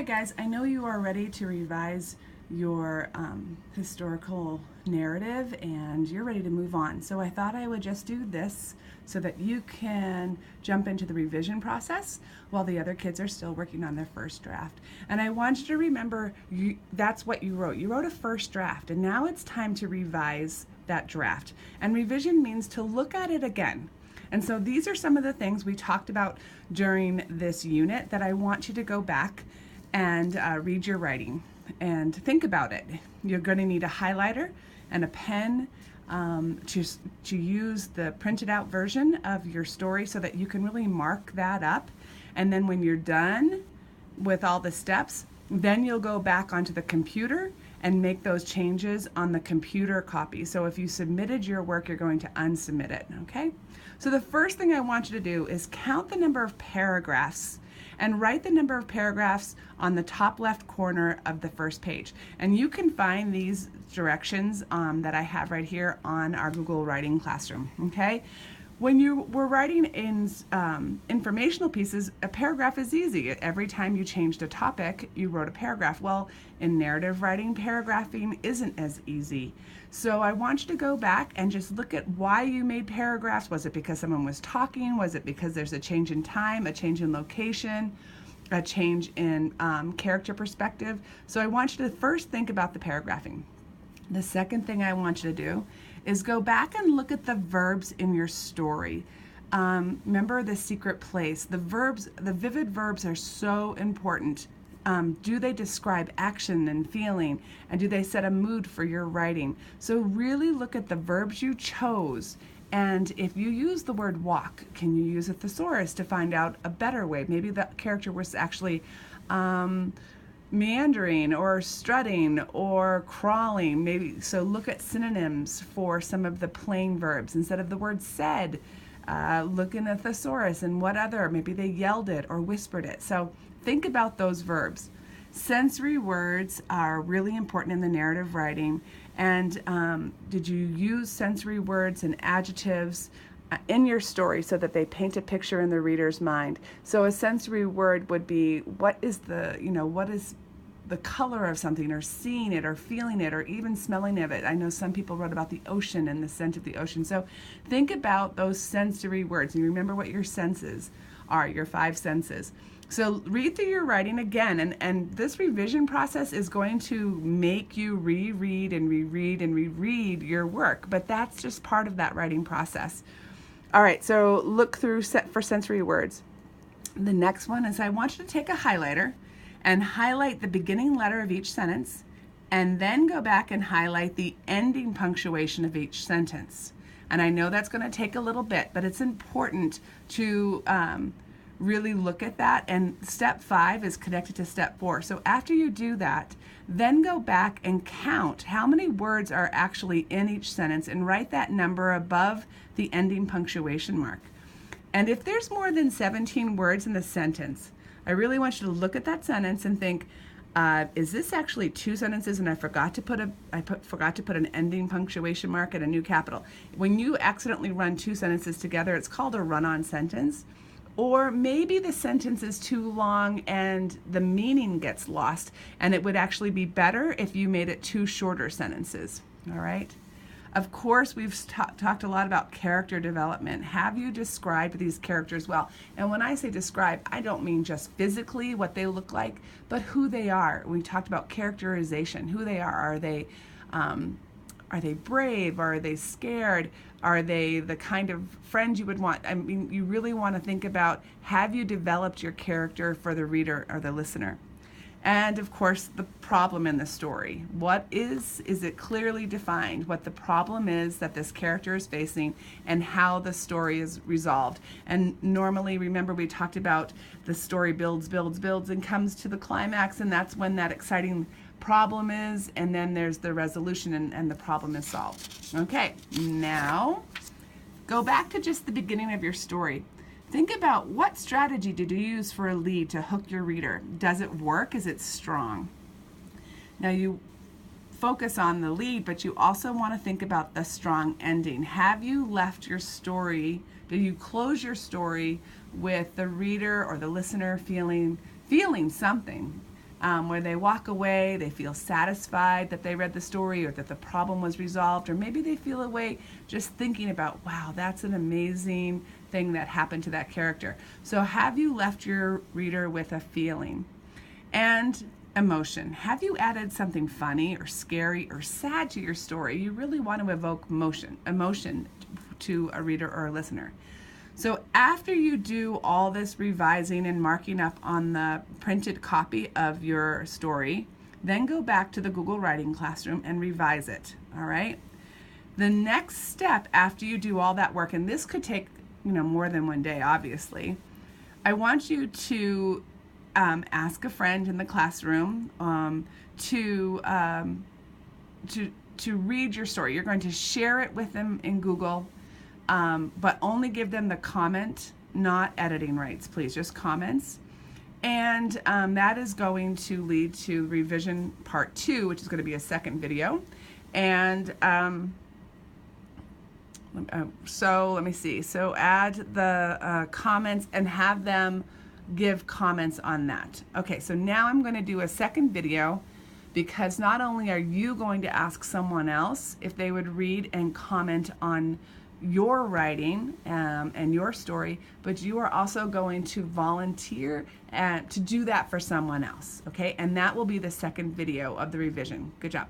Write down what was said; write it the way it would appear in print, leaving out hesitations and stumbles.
Hi guys, I know you are ready to revise your historical narrative and you're ready to move on. So I thought I would just do this so that you can jump into the revision process while the other kids are still working on their first draft. And I want you to remember that's what you wrote. You wrote a first draft and now it's time to revise that draft. And revision means to look at it again. And so these are some of the things we talked about during this unit that I want you to go back and read your writing and think about it. You're going to need a highlighter and a pen to use the printed out version of your story so that you can really mark that up. And then when you're done with all the steps, then you'll go back onto the computer and make those changes on the computer copy. So if you submitted your work, you're going to unsubmit it, okay? So the first thing I want you to do is count the number of paragraphs and write the number of paragraphs on the top left corner of the first page. And you can find these directions that I have right here on our Google Writing Classroom, okay? When you were writing in informational pieces, a paragraph is easy. Every time you changed a topic, you wrote a paragraph. Well, in narrative writing, paragraphing isn't as easy. So I want you to go back and just look at why you made paragraphs. Was it because someone was talking? Was it because there's a change in time, a change in location, a change in character perspective? So I want you to first think about the paragraphing. The second thing I want you to do is go back and look at the verbs in your story. Remember the secret place. The verbs, the vivid verbs are so important. Do they describe action and feeling? And do they set a mood for your writing? So really look at the verbs you chose. And if you use the word walk, can you use a thesaurus to find out a better way? Maybe the character was actually meandering or strutting or crawling. Maybe so look at synonyms for some of the plain verbs. Instead of the word said, look in a thesaurus and what other, maybe they yelled it or whispered it. So think about those verbs. Sensory words are really important in the narrative writing. And did you use sensory words and adjectives in your story so that they paint a picture in the reader's mind? So a sensory word would be what is the color of something, or seeing it, or feeling it, or even smelling of it. I know some people wrote about the ocean and the scent of the ocean. So think about those sensory words and remember what your senses are, your 5 senses. So read through your writing again, and this revision process is going to make you reread and reread and reread your work, but that's just part of that writing process. All right, so look through for sensory words. The next one is I want you to take a highlighter and highlight the beginning letter of each sentence, and then go back and highlight the ending punctuation of each sentence. And I know that's going to take a little bit, but it's important to really look at that. And step 5 is connected to step 4. So after you do that, then go back and count how many words are actually in each sentence and write that number above the ending punctuation mark. And if there's more than 17 words in the sentence, I really want you to look at that sentence and think, is this actually 2 sentences and I forgot to put an ending punctuation mark and a new capital? When you accidentally run 2 sentences together, it's called a run-on sentence. Or maybe the sentence is too long and the meaning gets lost, and it would actually be better if you made it 2 shorter sentences. All right? Of course, we've talked a lot about character development. Have you described these characters well? And when I say describe, I don't mean just physically what they look like, but who they are. We talked about characterization, who they are. Are they brave? Are they scared? Are they the kind of friend you would want? I mean, you really want to think about, have you developed your character for the reader or the listener? And of course, the problem in the story. What is it clearly defined what the problem is that this character is facing and how the story is resolved? And normally, remember we talked about the story builds and comes to the climax, and that's when that exciting problem is, and then there's the resolution and the problem is solved. Okay, now go back to just the beginning of your story. Think about what strategy did you use for a lead to hook your reader? Does it work? Is it strong? Now you focus on the lead, but you also want to think about the strong ending. Have you left your story, did you close your story with the reader or the listener feeling something? where they walk away, they feel satisfied that they read the story or that the problem was resolved, or maybe they feel a way just thinking about, wow, that's an amazing thing that happened to that character. So have you left your reader with a feeling? And emotion. Have you added something funny or scary or sad to your story? You really want to evoke emotion to a reader or a listener. So after you do all this revising and marking up on the printed copy of your story, then go back to the Google Writing Classroom and revise it, all right? The next step after you do all that work, and this could take, more than one day, obviously, I want you to ask a friend in the classroom to read your story. You're going to share it with them in Google, but only give them the comment, not editing rights, please, just comments. And that is going to lead to revision part 2, which is going to be a second video. And so let me see. So add the comments and have them give comments on that. Okay, so now I'm going to do a second video, because not only are you going to ask someone else if they would read and comment on your writing and your story, but you are also going to volunteer to do that for someone else, okay? And that will be the second video of the revision. Good job.